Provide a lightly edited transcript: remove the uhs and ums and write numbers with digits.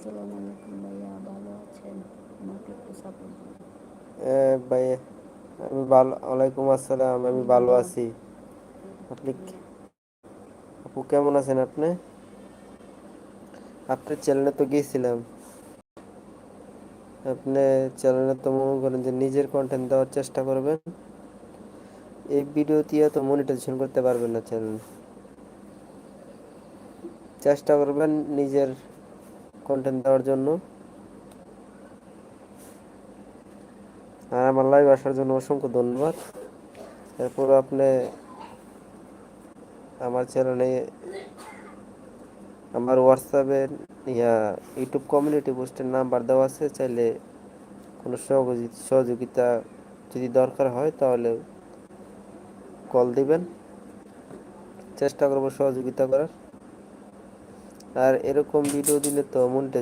আসসালামু আলাইকুম ভাইয়া, ভালো আছেন? আমাকে একটু সাপোর্ট দিন। ভাই, আমি ভালো। ওয়ালাইকুম আসসালাম, আমি ভালো ভালো আছি। আছি। আপনি আপু কেমন আছেন? আপনার চ্যানেলে তো গিয়েছিলাম। আপনি চ্যানেলে তো মনে করেন যে নিজের কন্টেন্ট দেওয়ার চেষ্টা করবেন। এই ভিডিও দিয়ে তো মনিটাইজেশন করতে পারবেন না চ্যানেল। চেষ্টা করবেন নিজের কন্টেন্ট দেওয়ার জন্য। আর আমার লাইভ আসার জন্য অসংখ্য ধন্যবাদ। এরপর আপনি আমার চ্যানেলে আমার হোয়াটসঅ্যাপে ইয়া ইউটিউব কমিউনিটি পোস্টের নাম্বার দেওয়া আছে, চাইলে কোনো সহযোগিতা যদি দরকার হয় তাহলে কল দিবেন। চেষ্টা করবো সহযোগিতা করার। আর এরকম ভিডিও দিলে তো মনিটাইজেশন